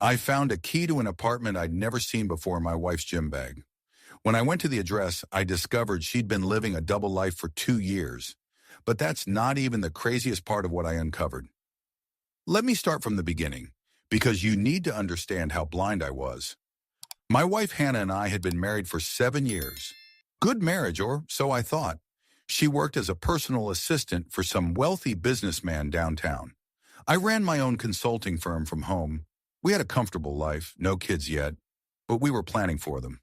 I found a key to an apartment I'd never seen before in my wife's gym bag. When I went to the address, I discovered she'd been living a double life for 2 years. But that's not even the craziest part of what I uncovered. Let me start from the beginning, because you need to understand how blind I was. My wife Hannah and I had been married for 7 years. Good marriage, or so I thought. She worked as a personal assistant for some wealthy businessman downtown. I ran my own consulting firm from home. We had a comfortable life, no kids yet, but we were planning for them.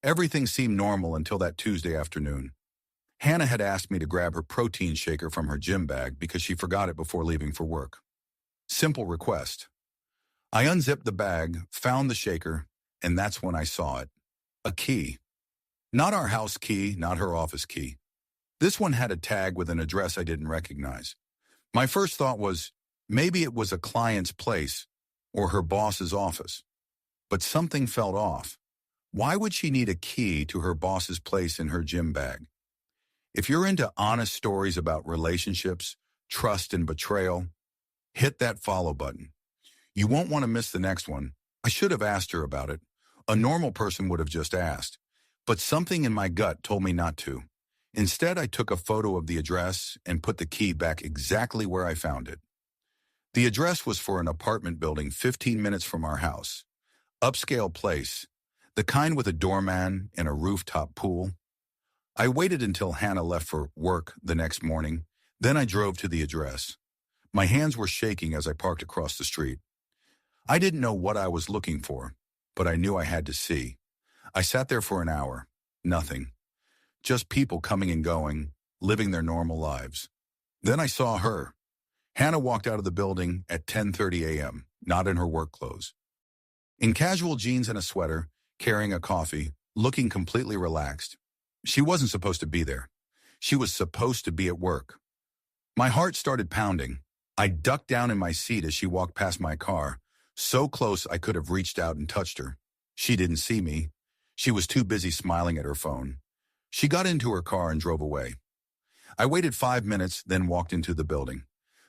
Everything seemed normal until that Tuesday afternoon. Hannah had asked me to grab her protein shaker from her gym bag because she forgot it before leaving for work. Simple request. I unzipped the bag, found the shaker, and that's when I saw it. A key. Not our house key, not her office key. This one had a tag with an address I didn't recognize. My first thought was, maybe it was a client's place or her boss's office. But something felt off. Why would she need a key to her boss's place in her gym bag? If you're into honest stories about relationships, trust, and betrayal, hit that follow button. You won't want to miss the next one. I should have asked her about it. A normal person would have just asked. But something in my gut told me not to. Instead, I took a photo of the address and put the key back exactly where I found it. The address was for an apartment building 15 minutes from our house. Upscale place, the kind with a doorman and a rooftop pool. I waited until Hannah left for work the next morning. Then I drove to the address. My hands were shaking as I parked across the street. I didn't know what I was looking for, but I knew I had to see. I sat there for an hour. Nothing. Just people coming and going, living their normal lives. Then I saw her. Hannah walked out of the building at 10:30 a.m., not in her work clothes. In casual jeans and a sweater, carrying a coffee, looking completely relaxed. She wasn't supposed to be there. She was supposed to be at work. My heart started pounding. I ducked down in my seat as she walked past my car, so close I could have reached out and touched her. She didn't see me. She was too busy smiling at her phone. She got into her car and drove away. I waited 5 minutes, then walked into the building.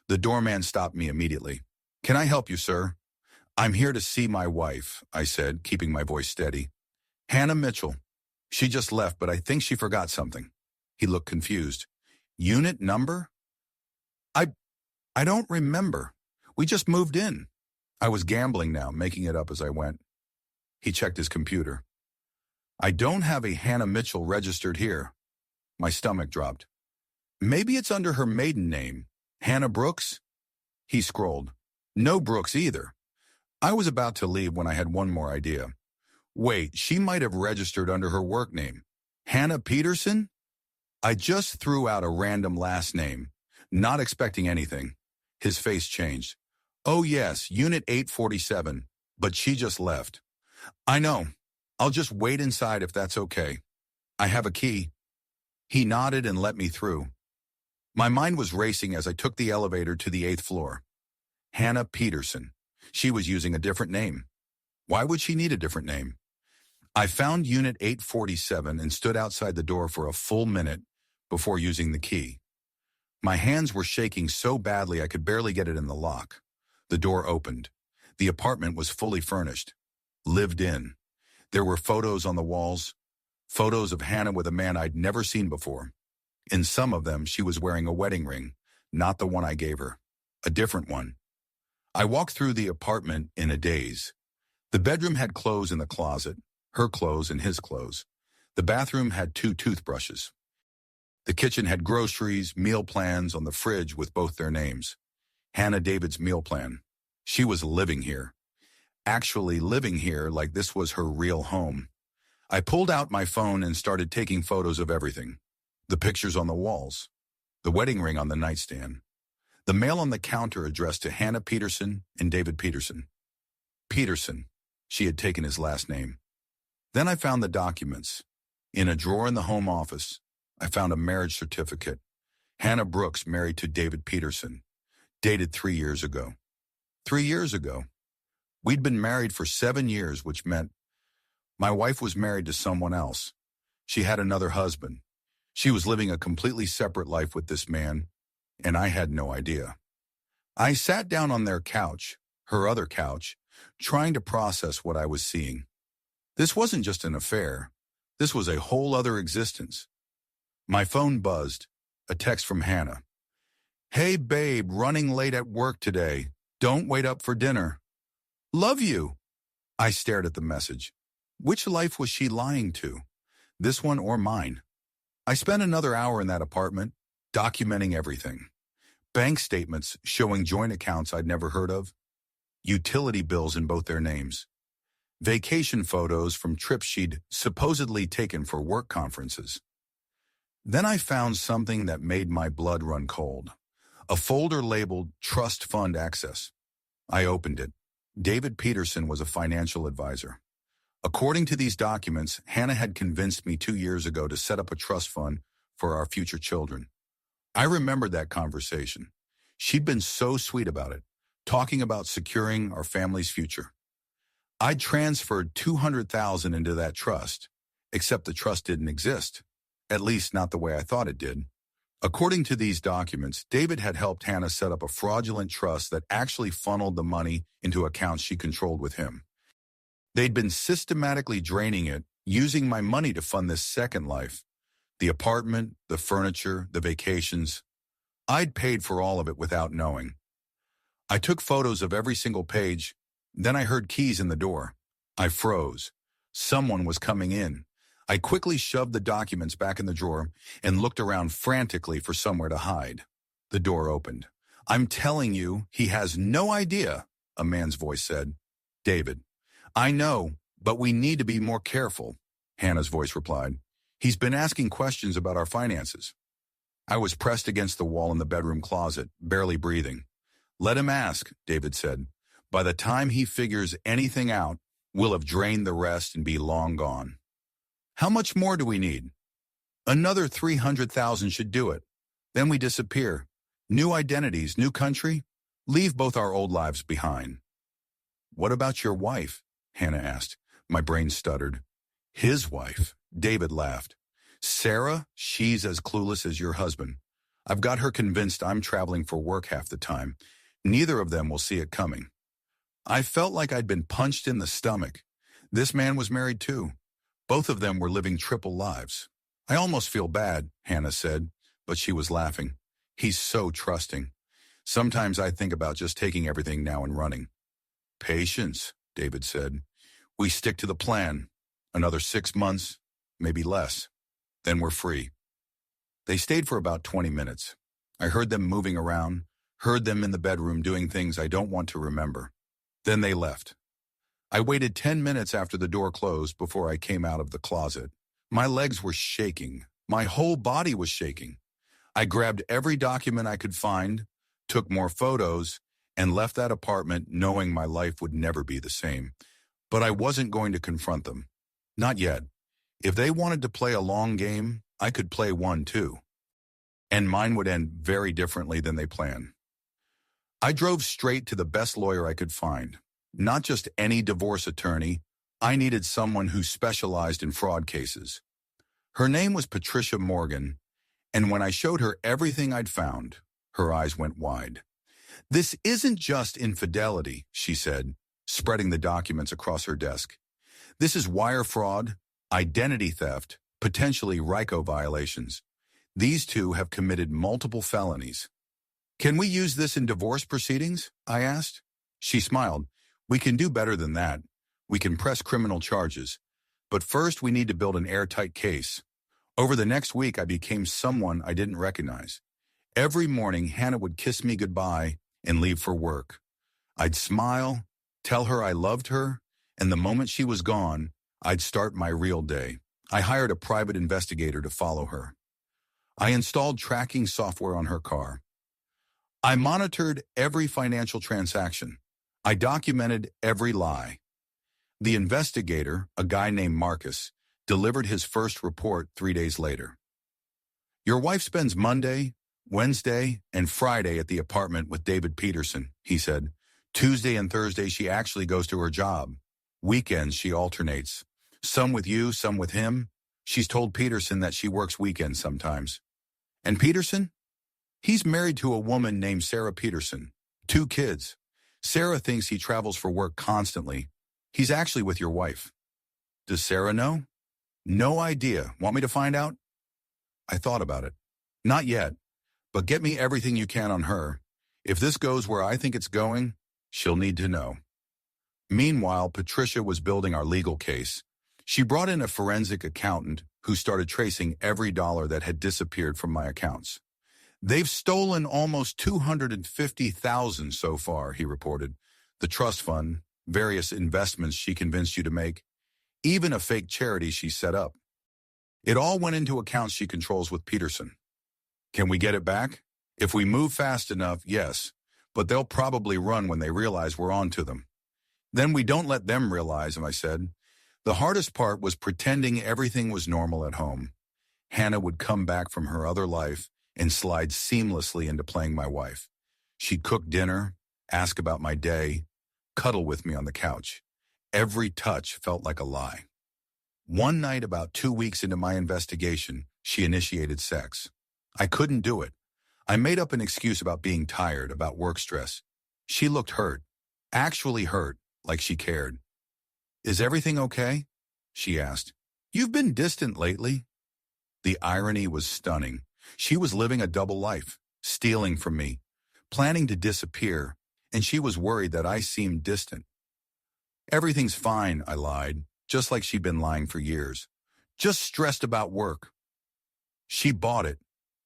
The doorman stopped me immediately. "Can I help you, sir?" "I'm here to see my wife," I said, keeping my voice steady. "Hannah Mitchell. She just left, but I think she forgot something." He looked confused. "Unit number?" I don't remember. We just moved in." I was gambling now, making it up as I went. He checked his computer. "I don't have a Hannah Mitchell registered here." My stomach dropped. "Maybe it's under her maiden name. Hannah Brooks?" He scrolled. "No Brooks either." I was about to leave when I had one more idea. Wait, she might have registered under her work name. Hannah Peterson? I just threw out a random last name, not expecting anything. His face changed. "Oh yes, Unit 847, but she just left." "I know. I'll just wait inside if that's okay. I have a key." He nodded and let me through. My mind was racing as I took the elevator to the 8th floor. Hannah Peterson. She was using a different name. Why would she need a different name? I found Unit 847 and stood outside the door for a full minute before using the key. My hands were shaking so badly I could barely get it in the lock. The door opened. The apartment was fully furnished. Lived in. There were photos on the walls. Photos of Hannah with a man I'd never seen before. In some of them, she was wearing a wedding ring, not the one I gave her. A different one. I walked through the apartment in a daze. The bedroom had clothes in the closet, her clothes and his clothes. The bathroom had 2 toothbrushes. The kitchen had groceries, meal plans on the fridge with both their names. Hannah David's meal plan. She was living here. Actually living here like this was her real home. I pulled out my phone and started taking photos of everything. The pictures on the walls. The wedding ring on the nightstand. The mail on the counter addressed to Hannah Peterson and David Peterson. Peterson. She had taken his last name. Then I found the documents. In a drawer in the home office, I found a marriage certificate. Hannah Brooks married to David Peterson. Dated 3 years ago. 3 years ago. We'd been married for 7 years, which meant my wife was married to someone else. She had another husband. She was living a completely separate life with this man, and I had no idea. I sat down on their couch, her other couch, trying to process what I was seeing. This wasn't just an affair. This was a whole other existence. My phone buzzed. A text from Hannah. "Hey babe, running late at work today. Don't wait up for dinner. Love you." I stared at the message. Which life was she lying to? This one or mine? I spent another hour in that apartment, documenting everything. Bank statements showing joint accounts I'd never heard of. Utility bills in both their names. Vacation photos from trips she'd supposedly taken for work conferences. Then I found something that made my blood run cold. A folder labeled Trust Fund Access. I opened it. David Peterson was a financial advisor. According to these documents, Hannah had convinced me 2 years ago to set up a trust fund for our future children. I remembered that conversation. She'd been so sweet about it, talking about securing our family's future. I'd transferred $200,000 into that trust, except the trust didn't exist, at least not the way I thought it did. According to these documents, David had helped Hannah set up a fraudulent trust that actually funneled the money into accounts she controlled with him. They'd been systematically draining it, using my money to fund this second life. The apartment, the furniture, the vacations. I'd paid for all of it without knowing. I took photos of every single page. Then I heard keys in the door. I froze. Someone was coming in. I quickly shoved the documents back in the drawer and looked around frantically for somewhere to hide. The door opened. "I'm telling you, he has no idea," a man's voice said. "David." "I know, but we need to be more careful," Hannah's voice replied. "He's been asking questions about our finances." I was pressed against the wall in the bedroom closet, barely breathing. "Let him ask," David said. "By the time he figures anything out, we'll have drained the rest and be long gone." "How much more do we need?" "Another 300,000 should do it. Then we disappear. New identities, new country. Leave both our old lives behind." "What about your wife?" Hannah asked. My brain stuttered. "His wife," David laughed. "Sarah, she's as clueless as your husband. I've got her convinced I'm traveling for work half the time. Neither of them will see it coming." I felt like I'd been punched in the stomach. This man was married too. Both of them were living triple lives. "I almost feel bad," Hannah said, but she was laughing. "He's so trusting. Sometimes I think about just taking everything now and running." "Patience," David said. "We stick to the plan. Another 6 months, maybe less. Then we're free." They stayed for about 20 minutes. I heard them moving around, heard them in the bedroom doing things I don't want to remember. Then they left. I waited 10 minutes after the door closed before I came out of the closet. My legs were shaking. My whole body was shaking. I grabbed every document I could find, took more photos, and left that apartment knowing my life would never be the same. But I wasn't going to confront them. Not yet. If they wanted to play a long game, I could play one too. And mine would end very differently than they planned. I drove straight to the best lawyer I could find. Not just any divorce attorney. I needed someone who specialized in fraud cases. Her name was Patricia Morgan, and when I showed her everything I'd found, her eyes went wide. "This isn't just infidelity," she said, spreading the documents across her desk. "This is wire fraud, identity theft, potentially RICO violations. These two have committed multiple felonies." "Can we use this in divorce proceedings?" I asked. She smiled. "We can do better than that. We can press criminal charges. But first we need to build an airtight case." Over the next week, I became someone I didn't recognize. Every morning, Hannah would kiss me goodbye and leave for work. I'd smile, tell her I loved her, and the moment she was gone, I'd start my real day. I hired a private investigator to follow her. I installed tracking software on her car. I monitored every financial transaction. I documented every lie. The investigator, a guy named Marcus, delivered his first report 3 days later. "Your wife spends Monday, Wednesday, and Friday at the apartment with David Peterson," he said. "Tuesday and Thursday she actually goes to her job. Weekends she alternates. Some with you, some with him. She's told Peterson that she works weekends sometimes." "And Peterson?" "He's married to a woman named Sarah Peterson. 2 kids. Sarah thinks he travels for work constantly. He's actually with your wife. Does Sarah know? No idea. Want me to find out? I thought about it. Not yet, but get me everything you can on her. If this goes where I think it's going, she'll need to know. Meanwhile, Patricia was building our legal case. She brought in a forensic accountant who started tracing every dollar that had disappeared from my accounts. They've stolen almost $250,000 so far, he reported. The trust fund, various investments she convinced you to make, even a fake charity she set up. It all went into accounts she controls with Peterson. Can we get it back? If we move fast enough, yes, but they'll probably run when they realize we're on to them. Then we don't let them realize, I said. The hardest part was pretending everything was normal at home. Hannah would come back from her other life and slide seamlessly into playing my wife. She'd cook dinner, ask about my day, cuddle with me on the couch. Every touch felt like a lie. One night, about 2 weeks into my investigation, she initiated sex. I couldn't do it. I made up an excuse about being tired, about work stress. She looked hurt, actually hurt, like she cared. Is everything okay? She asked. You've been distant lately. The irony was stunning. She was living a double life, stealing from me, planning to disappear, and she was worried that I seemed distant. Everything's fine, I lied, just like she'd been lying for years. Just stressed about work. She bought it.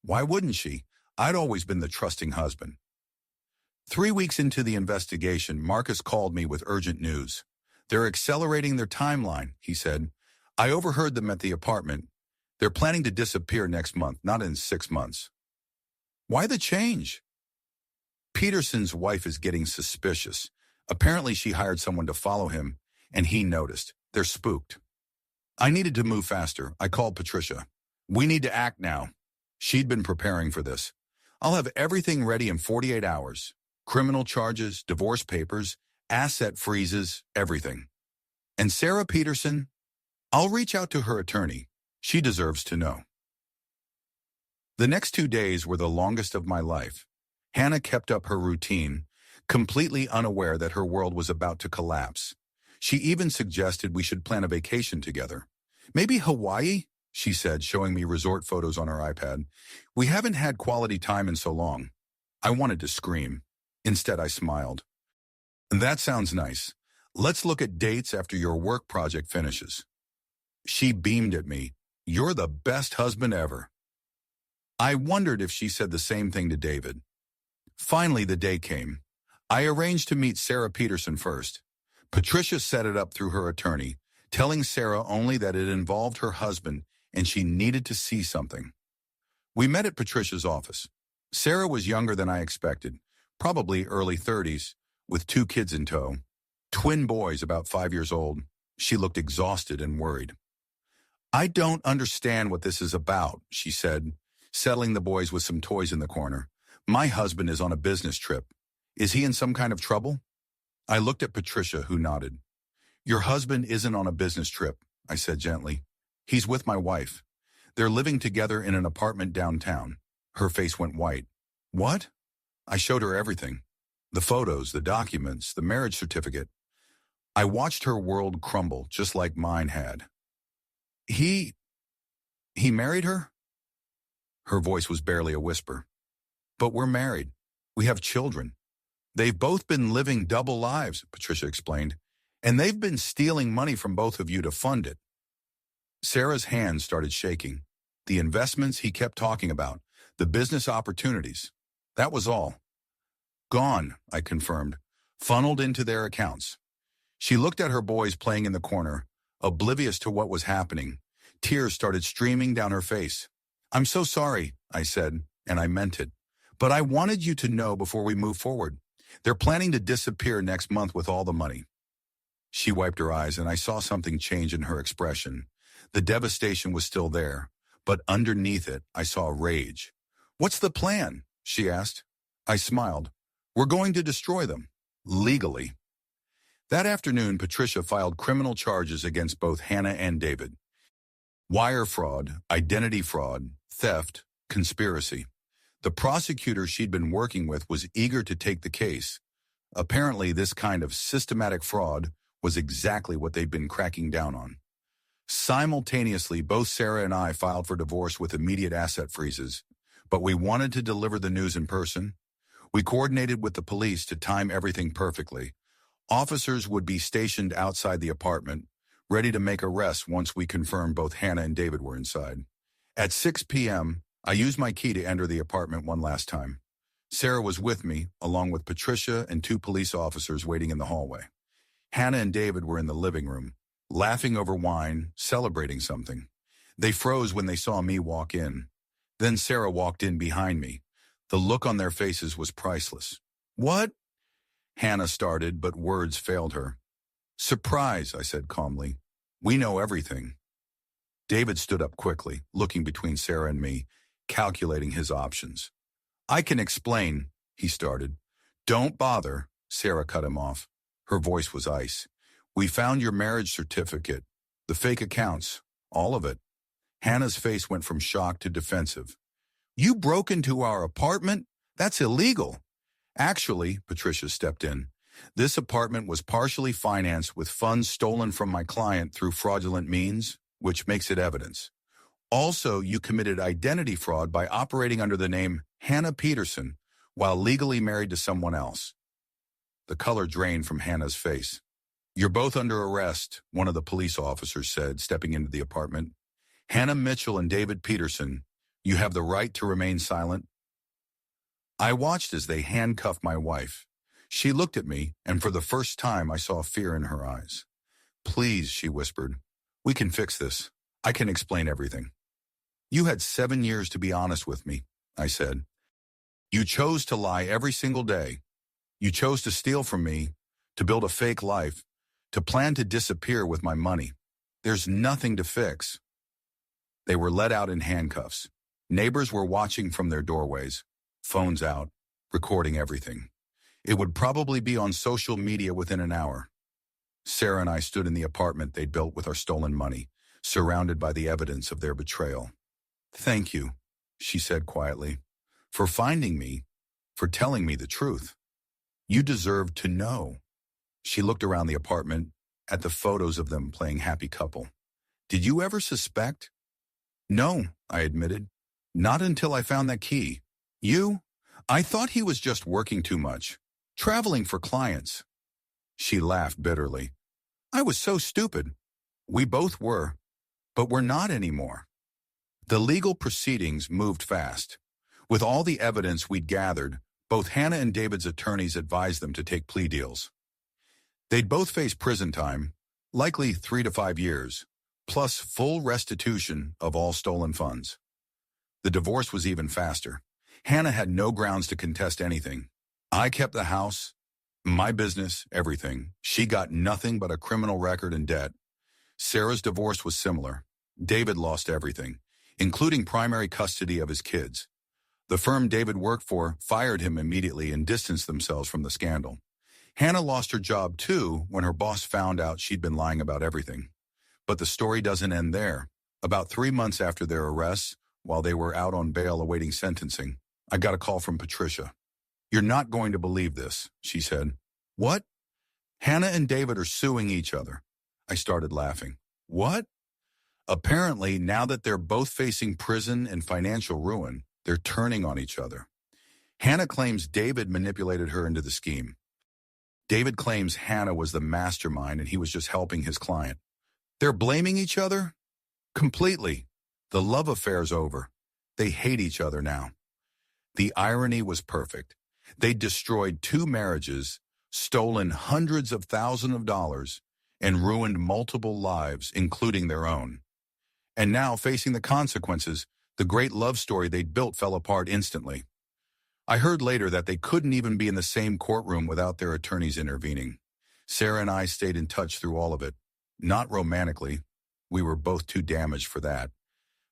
Why wouldn't she? I'd always been the trusting husband. 3 weeks into the investigation, Marcus called me with urgent news. They're accelerating their timeline, he said. I overheard them at the apartment. They're planning to disappear next month, not in 6 months. Why the change? Peterson's wife is getting suspicious. Apparently she hired someone to follow him, and he noticed. They're spooked. I needed to move faster. I called Patricia. We need to act now. She'd been preparing for this. I'll have everything ready in 48 hours. Criminal charges, divorce papers, asset freezes, everything. And Sarah Peterson? I'll reach out to her attorney. She deserves to know. The next 2 days were the longest of my life. Hannah kept up her routine, completely unaware that her world was about to collapse. She even suggested we should plan a vacation together. Maybe Hawaii, she said, showing me resort photos on her iPad. We haven't had quality time in so long. I wanted to scream. Instead, I smiled. That sounds nice. Let's look at dates after your work project finishes. She beamed at me. You're the best husband ever. I wondered if she said the same thing to David. Finally, the day came. I arranged to meet Sarah Peterson first. Patricia set it up through her attorney, telling Sarah only that it involved her husband and she needed to see something. We met at Patricia's office. Sarah was younger than I expected, probably early 30s, with 2 kids in tow. Twin boys about 5 years old. She looked exhausted and worried. I don't understand what this is about, she said, settling the boys with some toys in the corner. My husband is on a business trip. Is he in some kind of trouble? I looked at Patricia, who nodded. Your husband isn't on a business trip, I said gently. He's with my wife. They're living together in an apartment downtown. Her face went white. What? I showed her everything. The photos, the documents, the marriage certificate. I watched her world crumble, just like mine had. He married her? Her voice was barely a whisper. But we're married. We have children. They've both been living double lives, Patricia explained, and they've been stealing money from both of you to fund it. Sarah's hands started shaking. The investments he kept talking about, the business opportunities. That was all. Gone, I confirmed, funneled into their accounts. She looked at her boys playing in the corner, oblivious to what was happening. Tears started streaming down her face. I'm so sorry, I said, and I meant it. But I wanted you to know before we move forward. They're planning to disappear next month with all the money. She wiped her eyes, and I saw something change in her expression. The devastation was still there, but underneath it, I saw rage. What's the plan? She asked. I smiled. We're going to destroy them. Legally. That afternoon, Patricia filed criminal charges against both Hannah and David. Wire fraud, identity fraud, theft, conspiracy. The prosecutor she'd been working with was eager to take the case. Apparently, this kind of systematic fraud was exactly what they'd been cracking down on. Simultaneously, both Sarah and I filed for divorce with immediate asset freezes, but we wanted to deliver the news in person. We coordinated with the police to time everything perfectly. Officers would be stationed outside the apartment, ready to make arrests once we confirmed both Hannah and David were inside. At 6 p.m., I used my key to enter the apartment one last time. Sarah was with me, along with Patricia and 2 police officers waiting in the hallway. Hannah and David were in the living room, laughing over wine, celebrating something. They froze when they saw me walk in. Then Sarah walked in behind me. The look on their faces was priceless. "What?" Hannah started, but words failed her. "Surprise," I said calmly. "We know everything." David stood up quickly, looking between Sarah and me, calculating his options. "I can explain," he started. "Don't bother," Sarah cut him off. Her voice was ice. "We found your marriage certificate, the fake accounts, all of it." Hannah's face went from shock to defensive. "You broke into our apartment? That's illegal." "Actually," Patricia stepped in, "this apartment was partially financed with funds stolen from my client through fraudulent means, which makes it evidence. Also, you committed identity fraud by operating under the name Hannah Peterson while legally married to someone else." The color drained from Hannah's face. "You're both under arrest," one of the police officers said, stepping into the apartment. "Hannah Mitchell and David Peterson, you have the right to remain silent." I watched as they handcuffed my wife. She looked at me, and for the first time I saw fear in her eyes. "Please," she whispered, "we can fix this. I can explain everything." "You had 7 years to be honest with me," I said. "You chose to lie every single day. You chose to steal from me, to build a fake life, to plan to disappear with my money. There's nothing to fix." They were let out in handcuffs. Neighbors were watching from their doorways, phones out, recording everything. It would probably be on social media within an hour. Sarah and I stood in the apartment they'd built with our stolen money, surrounded by the evidence of their betrayal. "Thank you," she said quietly, "for finding me, for telling me the truth. You deserve to know." She looked around the apartment, at the photos of them playing happy couple. "Did you ever suspect?" "No," I admitted. "Not until I found that key. You? I thought he was just working too much, traveling for clients." She laughed bitterly. "I was so stupid. We both were, but we're not anymore." The legal proceedings moved fast. With all the evidence we'd gathered, both Hannah and David's attorneys advised them to take plea deals. They'd both face prison time, likely 3 to 5 years, plus full restitution of all stolen funds. The divorce was even faster. Hannah had no grounds to contest anything. I kept the house, my business, everything. She got nothing but a criminal record and debt. Sarah's divorce was similar. David lost everything, including primary custody of his kids. The firm David worked for fired him immediately and distanced themselves from the scandal. Hannah lost her job too when her boss found out she'd been lying about everything. But the story doesn't end there. About 3 months after their arrests, while they were out on bail awaiting sentencing, I got a call from Patricia. "You're not going to believe this," she said. "What?" "Hannah and David are suing each other." I started laughing. "What?" "Apparently, now that they're both facing prison and financial ruin, they're turning on each other. Hannah claims David manipulated her into the scheme. David claims Hannah was the mastermind and he was just helping his client. They're blaming each other? Completely. The love affair's over. They hate each other now." The irony was perfect. They destroyed 2 marriages, stolen hundreds of thousands of dollars, and ruined multiple lives, including their own. And now, facing the consequences, the great love story they'd built fell apart instantly. I heard later that they couldn't even be in the same courtroom without their attorneys intervening. Sarah and I stayed in touch through all of it. Not romantically. We were both too damaged for that.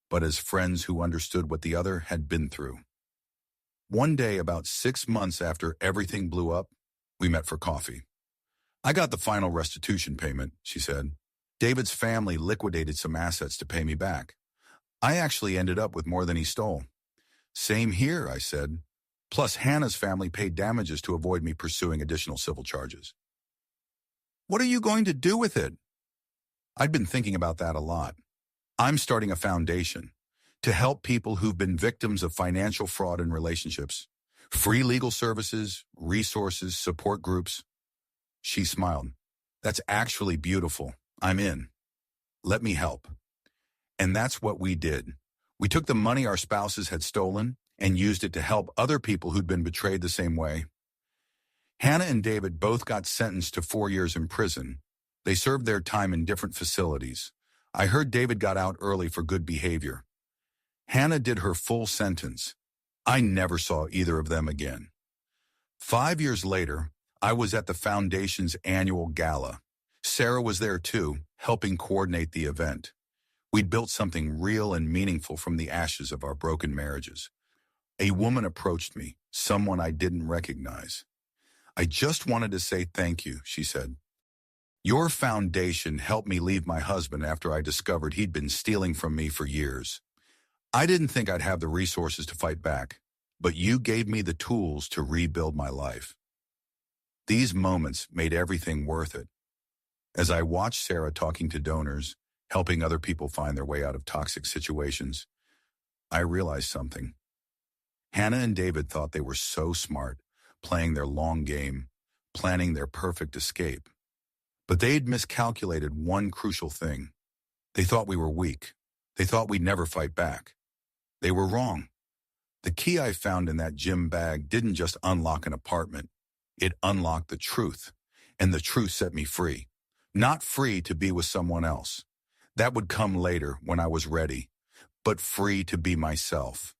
But as friends who understood what the other had been through. One day, about 6 months after everything blew up, we met for coffee. "I got the final restitution payment," she said. "David's family liquidated some assets to pay me back. I actually ended up with more than he stole." "Same here," I said. Plus, Hannah's family paid damages to avoid me pursuing additional civil charges. What are you going to do with it? I'd been thinking about that a lot. I'm starting a foundation to help people who've been victims of financial fraud in relationships. Free legal services, resources, support groups. She smiled. That's actually beautiful. I'm in. Let me help. And that's what we did. We took the money our spouses had stolen and used it to help other people who'd been betrayed the same way. Hannah and David both got sentenced to 4 years in prison. They served their time in different facilities. I heard David got out early for good behavior. Hannah did her full sentence. I never saw either of them again. 5 years later, I was at the foundation's annual gala. Sarah was there too, helping coordinate the event. We'd built something real and meaningful from the ashes of our broken marriages. A woman approached me, someone I didn't recognize. I just wanted to say thank you, she said. Your foundation helped me leave my husband after I discovered he'd been stealing from me for years. I didn't think I'd have the resources to fight back, but you gave me the tools to rebuild my life. These moments made everything worth it. As I watched Sarah talking to donors, helping other people find their way out of toxic situations, I realized something. Hannah and David thought they were so smart, playing their long game, planning their perfect escape. But they'd miscalculated one crucial thing. They thought we were weak. They thought we'd never fight back. They were wrong. The key I found in that gym bag didn't just unlock an apartment. It unlocked the truth, and the truth set me free. Not free to be with someone else. That would come later when I was ready, but free to be myself.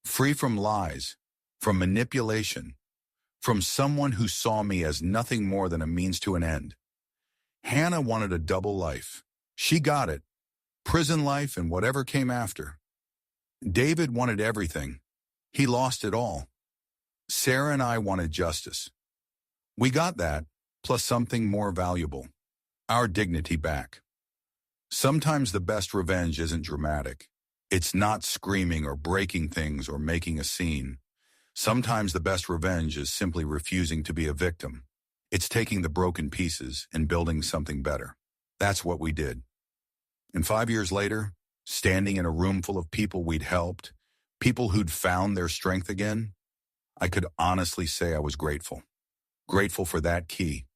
Free from lies, from manipulation, from someone who saw me as nothing more than a means to an end. Hannah wanted a double life. She got it. Prison life and whatever came after. David wanted everything. He lost it all. Sarah and I wanted justice. We got that, plus something more valuable. Our dignity back. Sometimes the best revenge isn't dramatic. It's not screaming or breaking things or making a scene. Sometimes the best revenge is simply refusing to be a victim. It's taking the broken pieces and building something better. That's what we did. And 5 years later, standing in a room full of people we'd helped, people who'd found their strength again, I could honestly say I was grateful. Grateful for that key.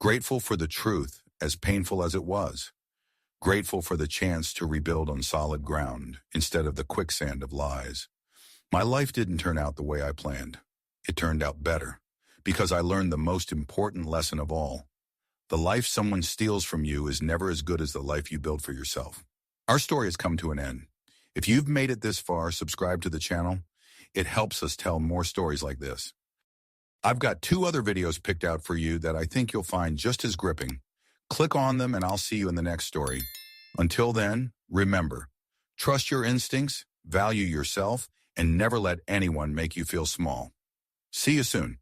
Grateful for the truth, as painful as it was. Grateful for the chance to rebuild on solid ground instead of the quicksand of lies. My life didn't turn out the way I planned. It turned out better, because I learned the most important lesson of all. The life someone steals from you is never as good as the life you build for yourself. Our story has come to an end. If you've made it this far, subscribe to the channel. It helps us tell more stories like this. I've got 2 other videos picked out for you that I think you'll find just as gripping. Click on them and I'll see you in the next story. Until then, remember, trust your instincts, value yourself, and never let anyone make you feel small. See you soon.